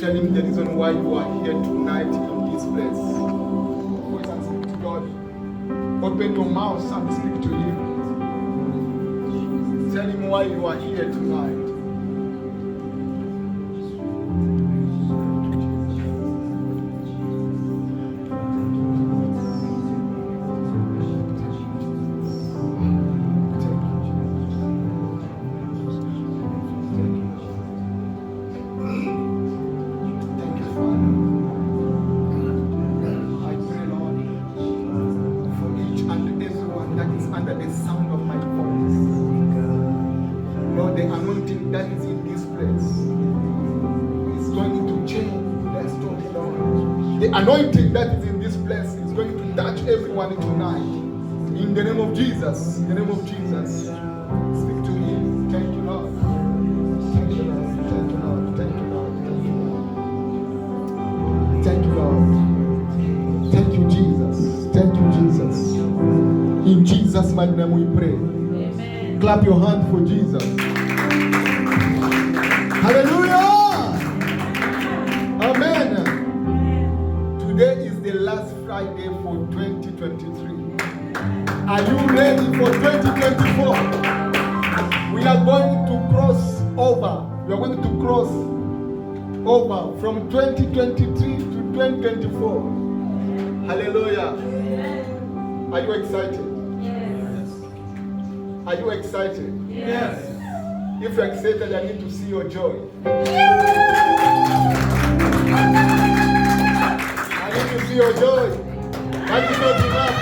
Tell him the reason why you are here tonight in this place. Voice and speak to God. Open your mouth and speak to him. Tell him why you are here tonight. Anointing that is in this place is going to touch everyone tonight. In the name of Jesus. In the name of Jesus. Speak to him. Thank you, Lord. Thank you, Lord. Thank you, Lord. Thank you, Lord. Thank you, Lord. Thank you, Jesus. Thank you, Jesus. In Jesus' mighty name we pray. Amen. Clap your hand for Jesus. Hallelujah. Amen. Today is the last Friday for 2023. Are you ready for 2024? We are going to cross over. We are going to cross over from 2023 to 2024. Hallelujah. Are you excited? Yes. Are you excited? Yes. If you're excited, I need to see your joy. To see your joy. That is not enough.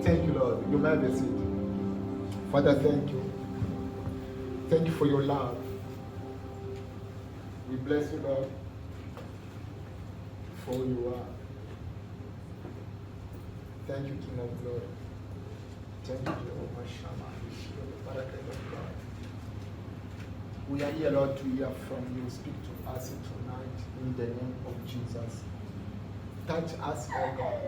Thank you, Lord. You may have a seat. Father, thank you. Thank you for your love. We bless you, Lord, for who you are. Thank you, King of Glory. Thank you, Jehovah Shammah. We are here, Lord, to hear from you. Speak to us tonight in the name of Jesus. Touch us, oh God.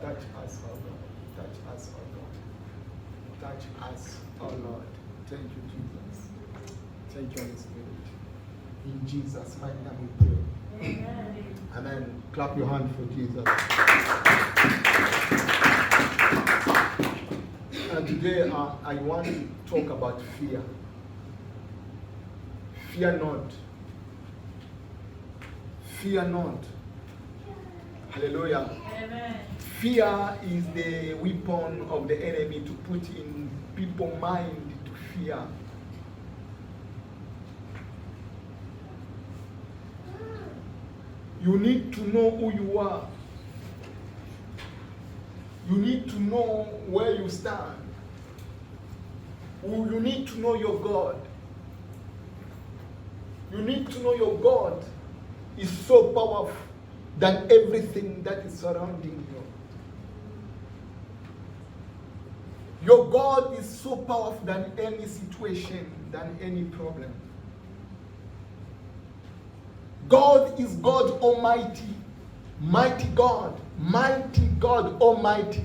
Touch us, oh God. Touch us, oh God. Touch us, oh Lord. Thank you, Jesus. Thank you, Holy Spirit. In Jesus' mighty name we pray. Amen. Amen. Clap your hand for Jesus. And today I want to talk about fear. Fear not. Fear not. Hallelujah. Amen. Fear is the weapon of the enemy to put in people's mind to fear. You need to know who you are. You need to know where you stand. You need to know your God. You need to know your God is so powerful than everything that is surrounding you. Your God is so powerful than any situation, than any problem. God is God Almighty, mighty God Almighty.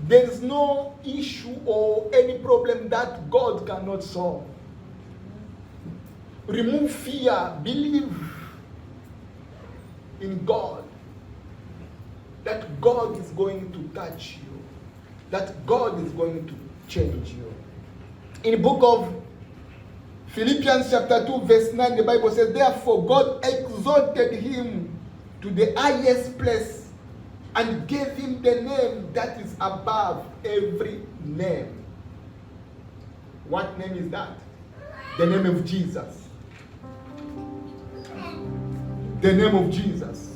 There is no issue or any problem that God cannot solve. Remove fear, believe in God, that God is going to touch you, that God is going to change you. In the book of Philippians chapter 2 verse 9, the Bible says, therefore God exalted him to the highest place and gave him the name that is above every name. What name is that? The name of Jesus. The name of Jesus.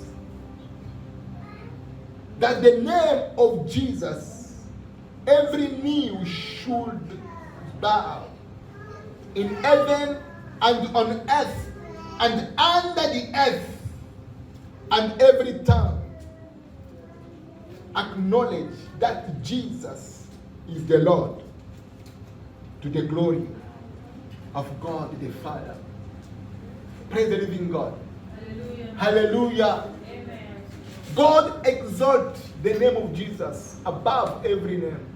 That the name of Jesus, every knee should bow in heaven and on earth and under the earth, and every tongue acknowledge that Jesus is the Lord, to the glory of God the Father. Praise the living God. Hallelujah. Hallelujah. Amen. God exalt the name of Jesus above every name.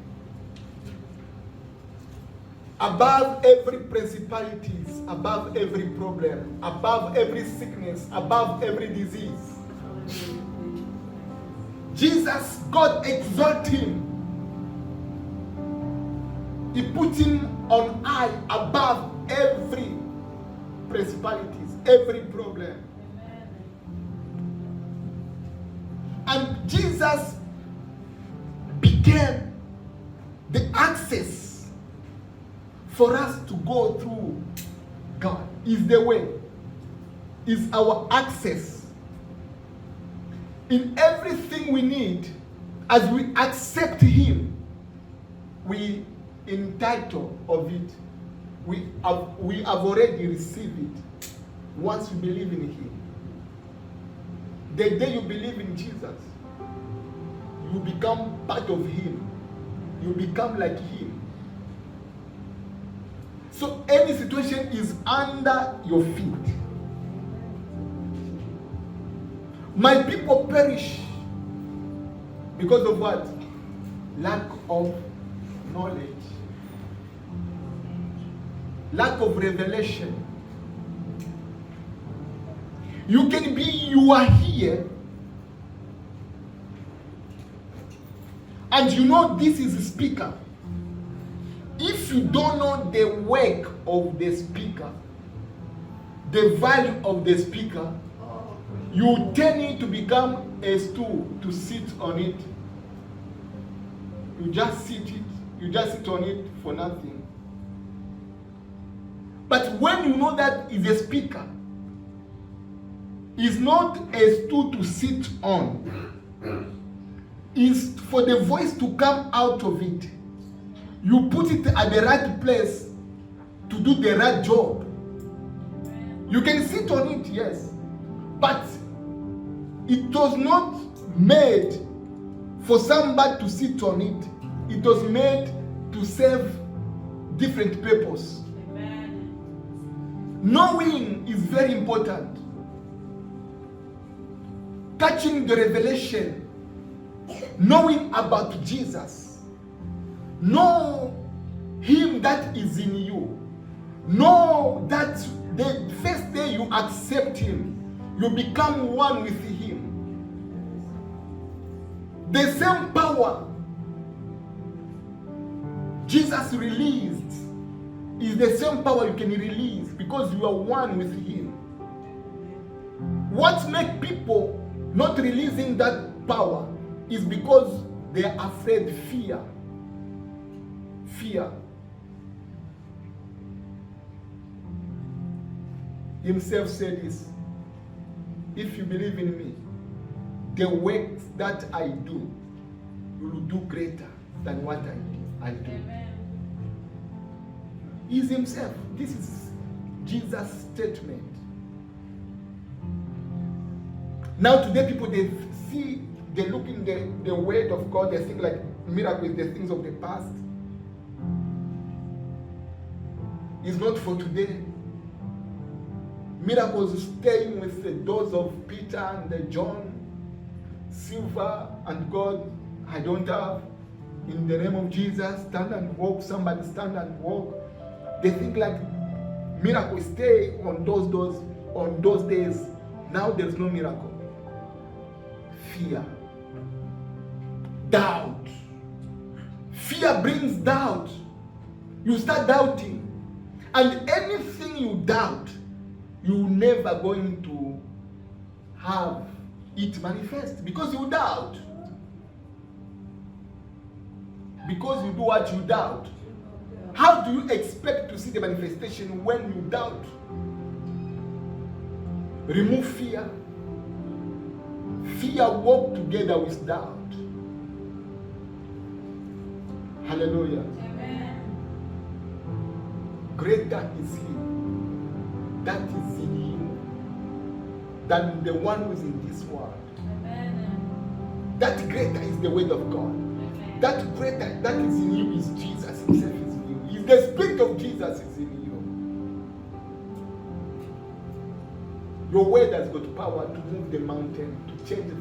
above every principalities, above every problem, above every sickness, above every disease. Jesus, God exalted him. He put him on high above every principalities, every problem. And Jesus became the access for us to go through God. Is the way, is our access. In everything we need, as we accept him, we entitled of it. We have already received it once we believe in him. The day you believe in Jesus, you become part of him. You become like him. So any situation is under your feet. My people perish because of what? Lack of knowledge. Lack of revelation. You can be, you are here, and you know this is a speaker. If you don't know the work of the speaker, the value of the speaker, you turn it to become a stool to sit on it. You just sit on it for nothing. But when you know that is a speaker, is not a stool to sit on, is for the voice to come out of it. You put it at the right place to do the right job. You can sit on it, yes, but it was not made for somebody to sit on it. It was made to serve different purpose. Amen. Knowing is very important. Touching the revelation, knowing about Jesus, know him that is in you. Know that the first day you accept him, you become one with him. The same power Jesus released is the same power you can release because you are one with him. What makes people not releasing that power is because they are afraid, fear. Himself said this, if you believe in me, the works that I do, you will do greater than what I do. Amen. He's himself. This is Jesus' statement. Now today people, they see, they look in the word of God, they think like miracles, the things of the past. It's not for today. Miracles staying with the doors of Peter and John. Silver and gold I don't have. In the name of Jesus, stand and walk. Somebody stand and walk. They think like miracles stay on those doors, on those days. Now there's no miracle. Fear. Doubt. Fear brings doubt. You start doubting. And anything you doubt, you're never going to have it manifest because you doubt. Because you do what you doubt. How do you expect to see the manifestation when you doubt? Remove fear. Fear walk together with doubt. Hallelujah. Amen. Greater is he that is in you than the one who is in this world. Amen. That greater is the word of God. Amen. That greater that is in you is Jesus himself is in you. Is the spirit of Jesus is in you. Your word has got power to move the mountain, to change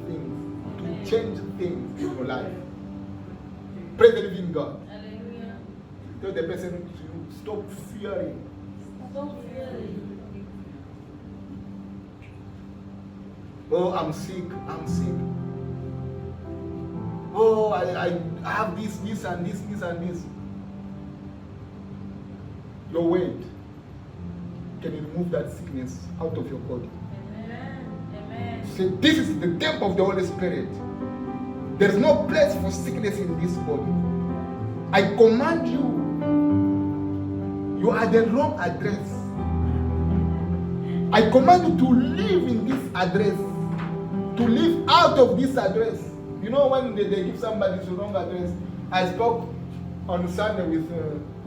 things, in your life. Praise the living God. Hallelujah. Tell the person to stop fearing. Stop fearing. Oh, I'm sick. I'm sick. Oh, I have this and this and this. Your weight can remove that sickness out of your body. Amen. Amen. Say, this is the temple of the Holy Spirit. There is no place for sickness in this body. I command you. You are the wrong address. I command you to live in this address. To live out of this address. You know when they give somebody the wrong address. I spoke on Sunday with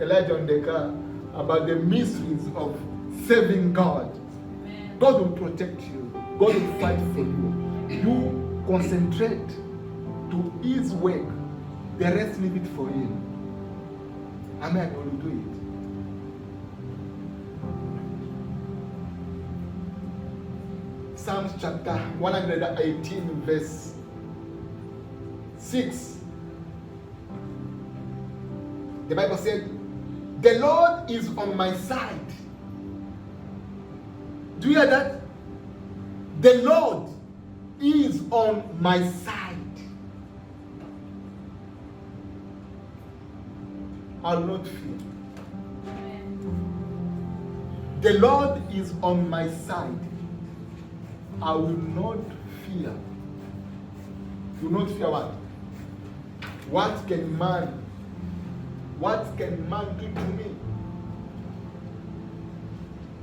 Elijah on the car about the mysteries of serving God. Amen. God will protect you. God will fight for you. You concentrate to His work. The rest leave it for Him. Amen. God will do it. Psalms chapter 118 verse 6. The Bible said, the Lord is on my side. Do you hear that? The Lord is on my side. I'll not fear. The Lord is on my side. I will not fear. You will not fear what? What can man do to me?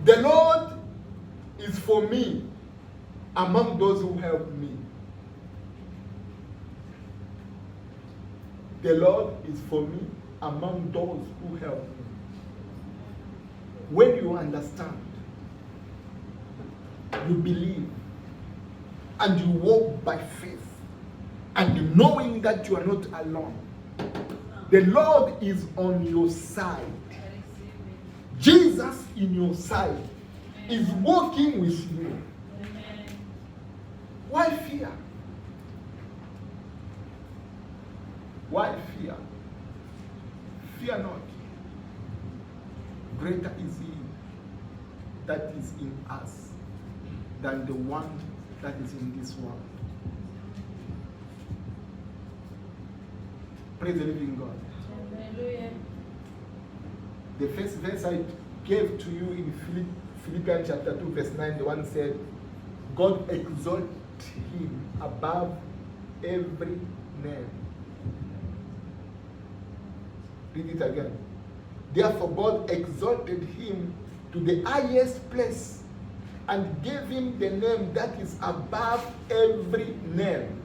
The Lord is for me among those who help me. The Lord is for me among those who help me. When you understand, you believe, and you walk by faith, and knowing that you are not alone, the Lord is on your side. Jesus in your side is walking with you. Why fear? Why fear? Fear not. Greater is He that is in us than the one that is in this world. Praise the living God. Hallelujah. The first verse I gave to you in Philippians chapter 2 verse 9, the one said, God exalt Him above every name. Read it again. Therefore God exalted Him to the highest place and gave Him the name that is above every name.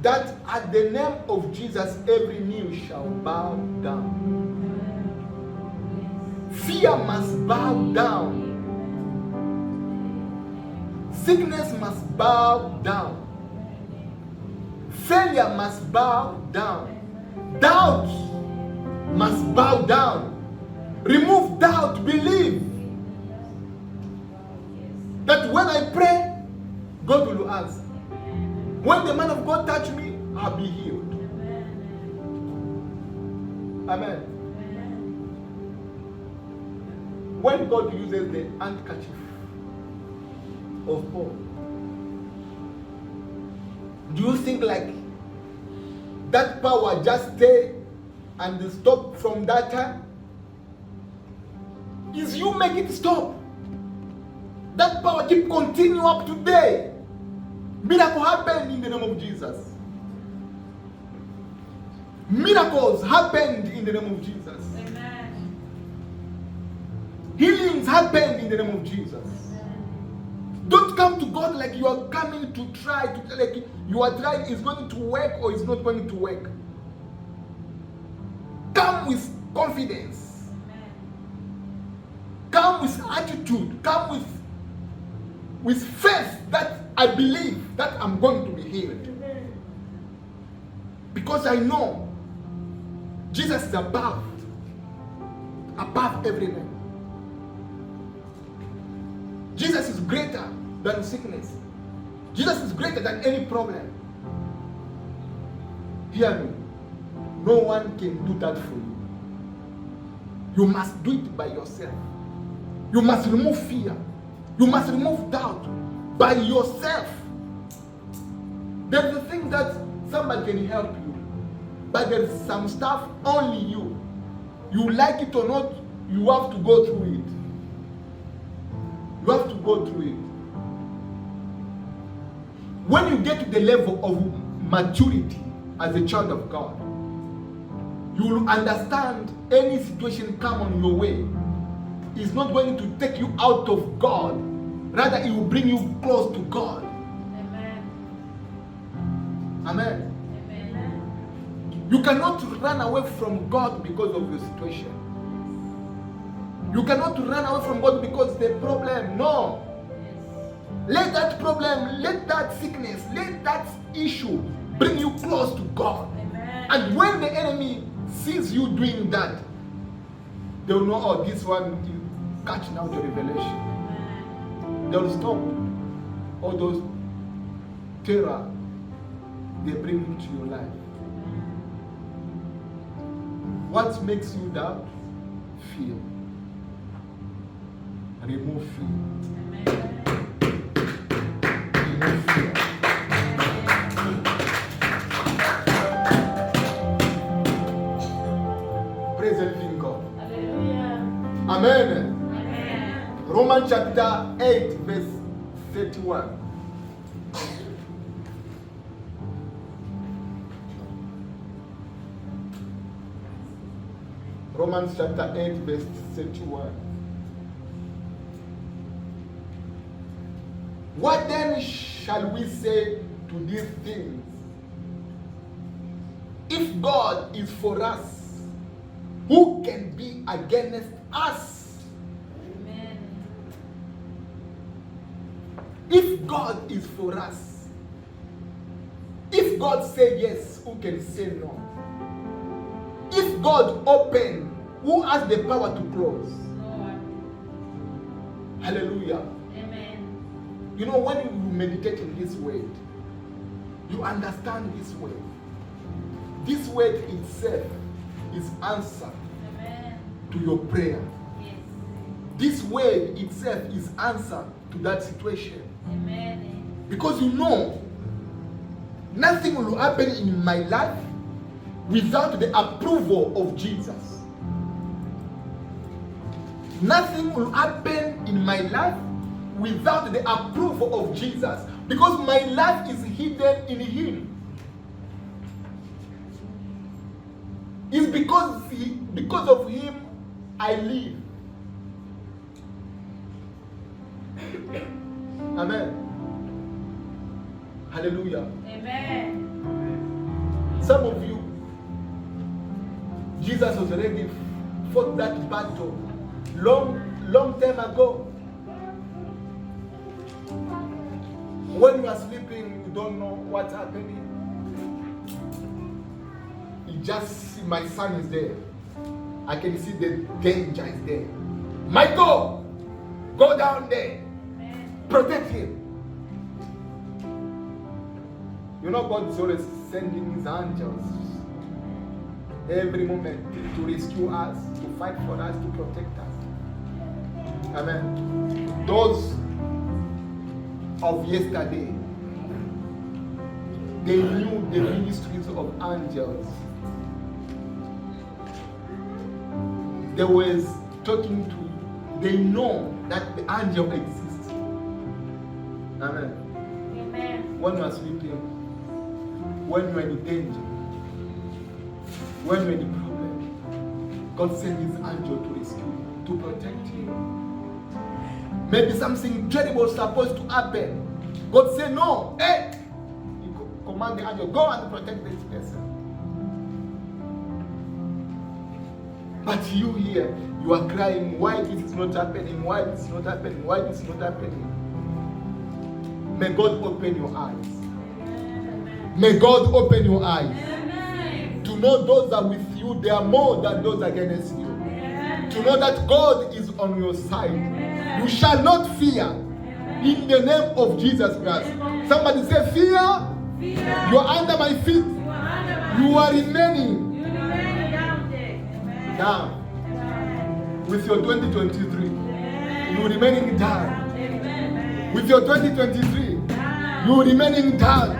That at the name of Jesus every knee shall bow down. Fear must bow down. Sickness must bow down. Failure must bow down. Doubt must bow down. Remove doubt, believe that when I pray, God will answer. When the man of God touch me, I'll be healed. Amen. When God uses the handkerchief of Paul, do you think like that power just stay and stop from that time? Is you make it stop. That power keep continue up today. Miracle happened in the name of Jesus. Miracles happened in the name of Jesus. Amen. Healings happened in the name of Jesus. Amen. Don't come to God like you are coming to try to, like you are trying is going to work or is not going to work. Come with confidence. Amen. Come with attitude. Come with faith that I believe that I'm going to be healed. Amen. Because I know Jesus is above every name. Jesus is greater than sickness. Jesus is greater than any problem. Hear me. No one can do that for you. You must do it by yourself. You must remove fear. You must remove doubt by yourself. There's a thing that somebody can help you, but there's some stuff only you. You like it or not, you have to go through it. You have to go through it. When you get to the level of maturity as a child of God, you will understand any situation come on your way is not going to take you out of God. Rather, it will bring you close to God. Amen. Amen. Amen. You cannot run away from God because of your situation. You cannot run away from God because the problem. No. Let that problem, let that sickness, let that issue bring you close to God. Amen. And when the enemy sees you doing that, they will know, oh, this one is catching out the revelation. Amen. They will stop all those terror they bring into your life. What makes you doubt? Fear. Remove fear. Amen. Remove fear. Praise the living God. Hallelujah. Amen. Amen. Romans chapter 8, verse 31. Romans chapter 8, verse 31. What then shall we say to these things? If God is for us, who can be against us? Amen. If God is for us, if God say yes, who can say no? If God open, who has the power to close? Lord. Hallelujah. Amen. You know, when you meditate in this word, you understand this word. This word itself is answer Amen. to your prayer. Yes. This word itself is answer to that situation. Amen. Because you know, nothing will happen in my life without the approval of Jesus. Nothing will happen in my life without the approval of Jesus, because my life is hidden in Him. It's because of Him I live. Amen. Hallelujah. Amen. Some of you, Jesus was already fought that battle long time ago. When you are sleeping, you don't know what's happening. You just see my son is there. I can see the danger is there. Michael, go down there. Amen. Protect him. You know, God is always sending His angels every moment to rescue us, to fight for us, to protect us. Amen. Those of yesterday, they knew the ministries of angels. They was talking to, they know that the angel exists. Amen. Amen. When you are sleeping, when you are in danger, when you are in problem, God sent His angel to rescue you, to protect you. Maybe something terrible is supposed to happen. God said, no, hey! He command the angel, go and protect this person. But you here, you are crying, why this is not happening? Why this is not happening? Why this is not happening? May God open your eyes. Amen. May God open your eyes. Amen. To know those are with you, they are more than those against you. Amen. To know that God is on your side. Amen. You shall not fear. Amen. In the name of Jesus Christ. Amen. Somebody say, fear, Fear. you are under my feet. You are under my You are remaining. You are down. With your 2023, you remaining down. With your 2023, you remaining down.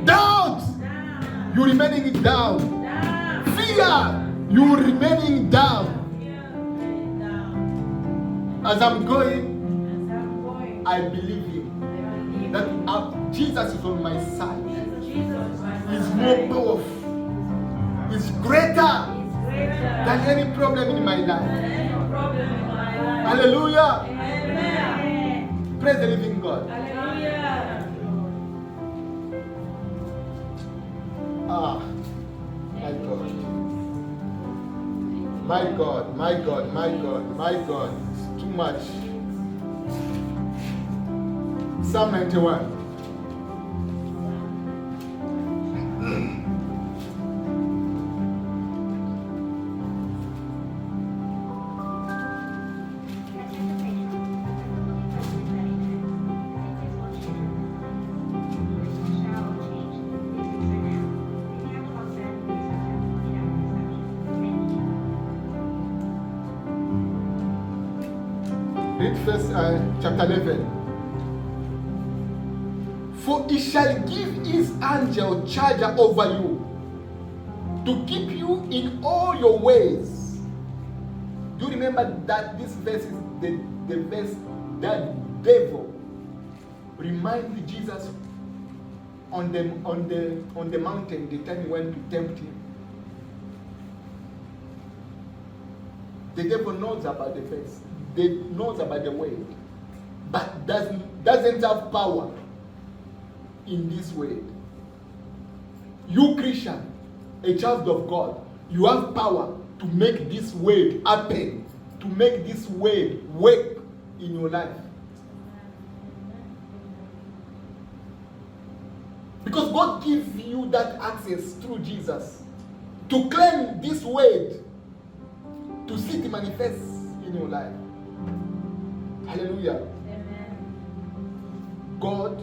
Doubt, you remaining down. Fear, you remaining down. As I'm going, I believe Him that Jesus is on my side. He's more powerful. He's greater than any problem in my life. Hallelujah. Praise the living God. Ah, my God. My God, my God, my God, my God. It's too much. Psalm 91. Read first chapter 11. For he shall give his angel charge over you, to keep you in all your ways. Do you remember that this verse is the verse that devil reminded Jesus on the mountain the time he went to tempt him? The devil knows about the verse. They knows about the word, but doesn't have power in this word. You Christian, a child of God, you have power to make this word happen, to make this word work in your life. Because God gives you that access through Jesus to claim this word, to see it manifest in your life. Hallelujah. Amen. God,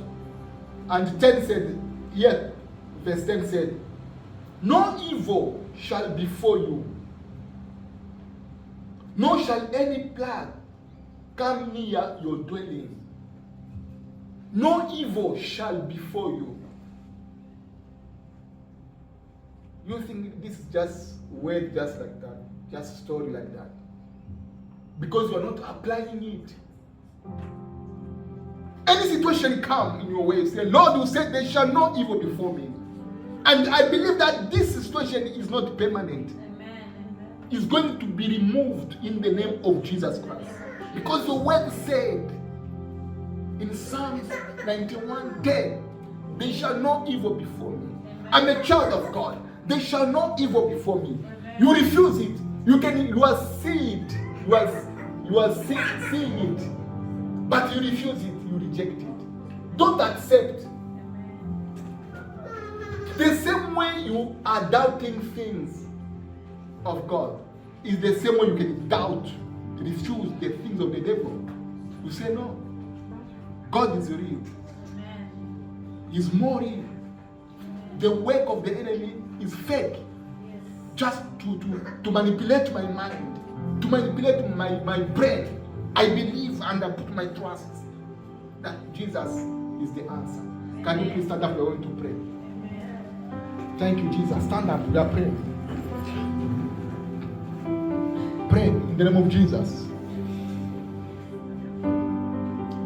and 10 said, yet, verse 10 said, no evil shall befall you, nor shall any plague come near your dwelling. No evil shall befall you. You think this is just word just like that, just story like that, because you are not applying it. Any situation come in your way, say, Lord, you said there shall no evil befall me. And I believe that this situation is not permanent. Amen. It's going to be removed in the name of Jesus Christ. Because the word said in Psalms 91:10, there shall no evil befall me. Amen. I'm a child of God. There shall no evil befall me. Amen. You refuse it. You are seeing it. You are seeing it. But you refuse it. You reject it. Don't accept. The same way you are doubting things of God is the same way you can doubt, refuse the things of the devil. You say no. God is real. He's more real. The work of the enemy is fake. Just to manipulate my mind, to manipulate my brain. I believe and I put my trust that Jesus is the answer. Can you please stand up? We're going to pray. Thank you, Jesus. Stand up. We are praying. Pray in the name of Jesus.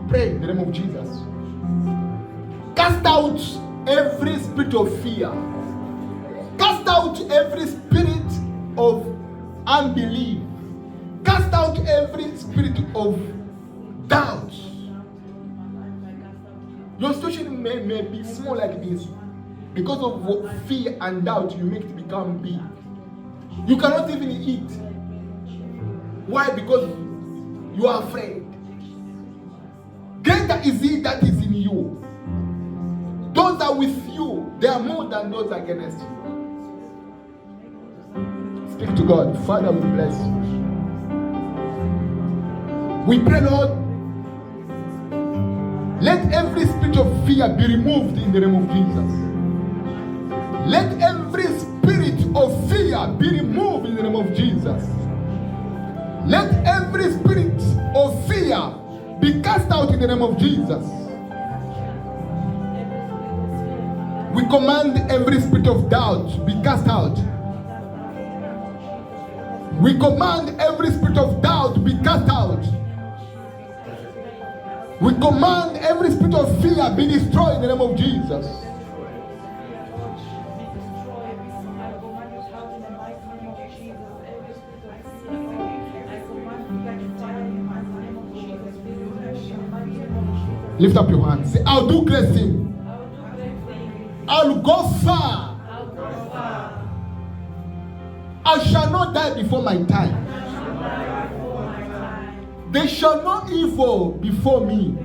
Pray in the name of Jesus. Cast out every spirit of fear. Cast out every spirit of unbelief. Cast out every spirit of doubt. Your situation may be small like this. Because of fear and doubt, you make it become big. You cannot even eat. Why? Because you are afraid. Greater is He that is in you. Those that are with you, they are more than those against you. Speak to God. Father, we bless you. We pray, Lord, let every spirit of fear be removed in the name of Jesus. Let every spirit of fear be removed in the name of Jesus. Let every spirit of fear be cast out in the name of Jesus. We command every spirit of doubt be cast out. We command every spirit of doubt be cast out. We command every spirit of fear be destroyed in the name of Jesus. Lift up your hands. Say, I'll do great things. I'll go far. I shall not die before my time. There shall no evil before me.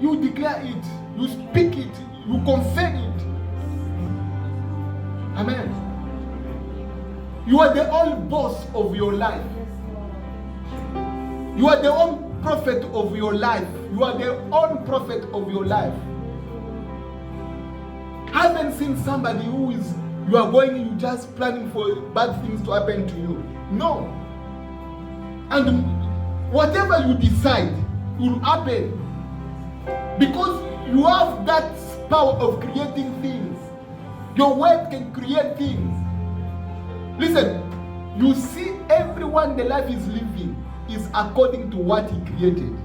You declare it, you speak it, you confess it. Amen. You are the own boss of your life. You are the own prophet of your life. You are the own prophet of your life. Haven't seen somebody who is, you are going, you just planning for bad things to happen to you. No. And whatever you decide will happen. Because you have that power of creating things. Your word can create things. Listen, you see everyone the life is living is according to what he created.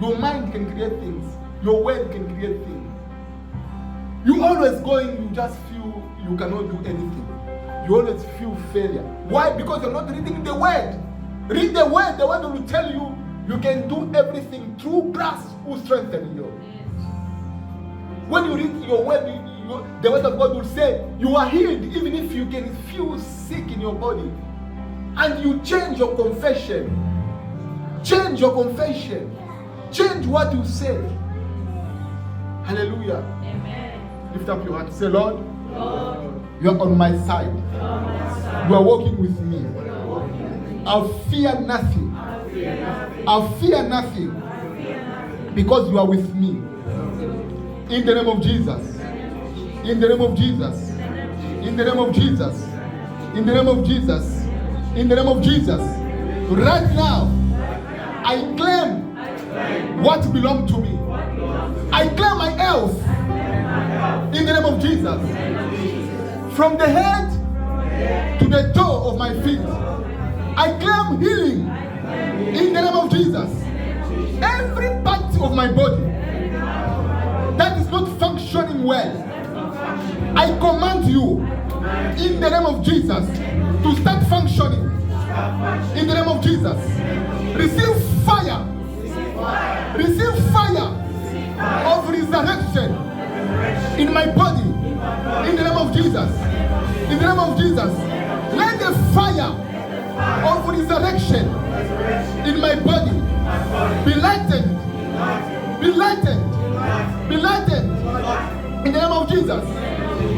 Your mind can create things. Your word can create things. You always going, you just feel you cannot do anything. You always feel failure. Why? Because you're not reading the word. Read the word. The word will tell you you can do everything through Christ who strengthens you. When you read your word, the word of God will say you are healed even if you can feel sick in your body. And you change your confession. Change your confession. Change what you say. Hallelujah. Amen. Lift up your hand. Say, Lord, Lord, you are on my side. You are walking with me. I'll fear nothing. I'll fear nothing. Because you are with me. In the name of Jesus. In the name of Jesus. In the name of Jesus. In the name of Jesus. In the name of Jesus. Right now, I claim what belongs to me. I claim my health. In the name of Jesus. From the head to the toe of my feet. I claim healing. In the name of Jesus. Every part of my body that is not functioning well, I command you in the name of Jesus to start functioning. In the name of Jesus. Receive fire. Receive fire of resurrection in my body. In the name of Jesus. In the name of Jesus. Let the fire of resurrection in my body be lightened. Be lightened. Be lightened. In the name of Jesus.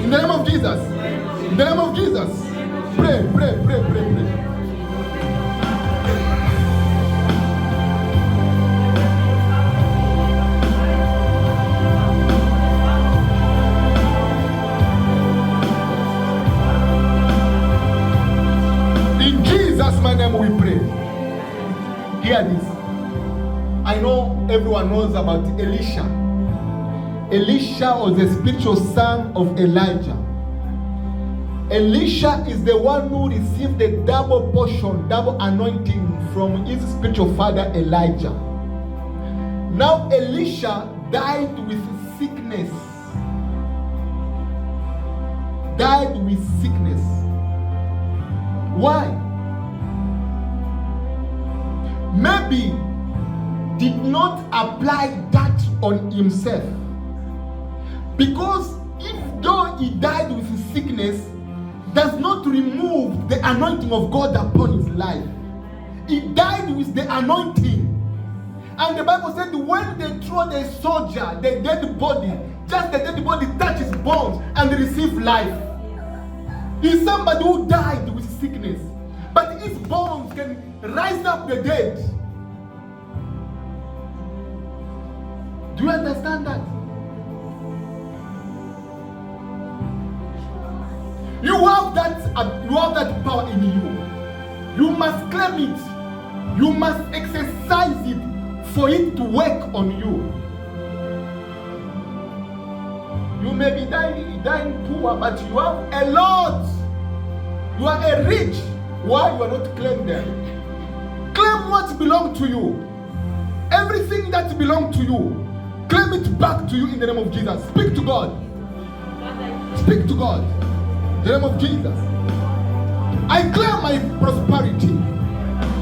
In the name of Jesus. In the name of Jesus. Pray, pray, pray, pray, pray. In Jesus' my name we pray. Hear this. I know everyone knows about Elisha. Elisha was the spiritual son of Elijah. Elisha is the one who received the double portion, double anointing from his spiritual father Elijah. Now Elisha died with sickness. Died with sickness. Why? Maybe did not apply that on himself. Because if though he died with his sickness, does not remove the anointing of God upon his life. He died with the anointing. And the Bible said when they throw the soldier, the dead body, just the dead body touches bones and receive life. He's somebody who died with sickness. But his bones can rise up the dead. Do you understand that? You have that power in you. You must claim it. You must exercise it for it to work on you. You may be dying poor, but you have a lot. You are a rich. Why you are not claiming them? Claim what belongs to you. Everything that belongs to you, claim it back to you in the name of Jesus. Speak to God. Speak to God. In the name of Jesus. I claim my prosperity.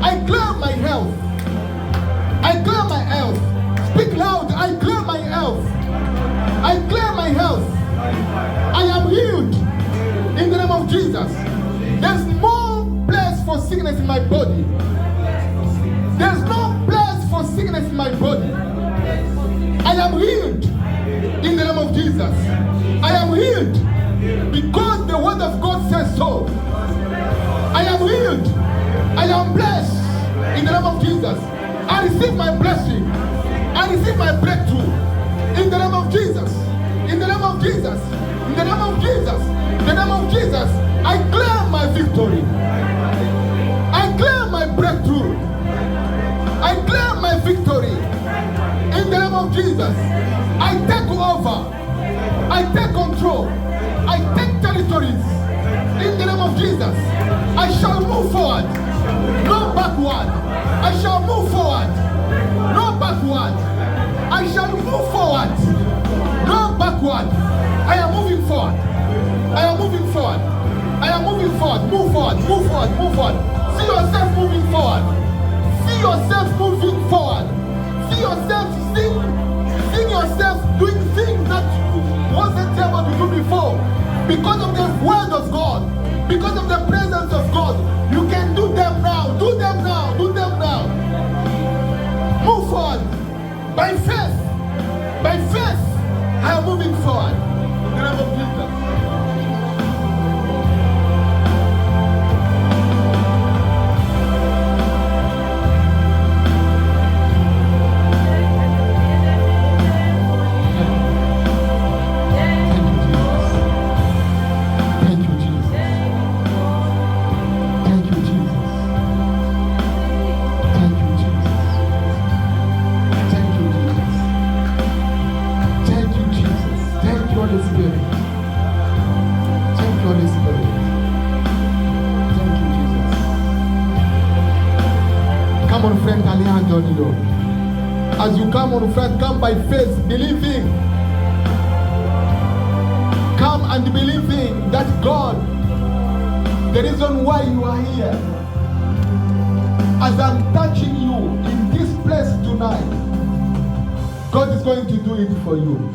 I claim my health. I claim my health. Speak loud. I claim my health. I claim my health. I am healed in the name of Jesus. There's no place for sickness in my body. There's no place for sickness in my body. I am healed in the name of Jesus. I am healed because the word of God says so. I am healed. I am blessed in the name of Jesus. I receive my blessing. I receive my breakthrough in the name of Jesus. In the name of Jesus. In the name of Jesus. In the name of Jesus. I claim my victory. I claim my breakthrough. I claim my victory. In the name of Jesus. I take over. I take control. I take territories. In the name of Jesus. I shall move forward. No backward. I shall move forward. No backward. I shall move forward. No backward. I am moving forward. I am moving forward. I am moving forward. Move forward. Move forward. Move forward. See yourself moving forward. See yourself moving forward. See yourself seeing yourself doing things that you wasn't able to do before. Because of the word of God. Because of the presence of God. You can do them now. Do them now. Do them now. Move forward. By faith. By faith. I am moving forward. In the name of Jesus. As you come on friend, come by faith, believing. Come and believing that God, the reason why you are here, as I'm touching you in this place tonight, God is going to do it for you.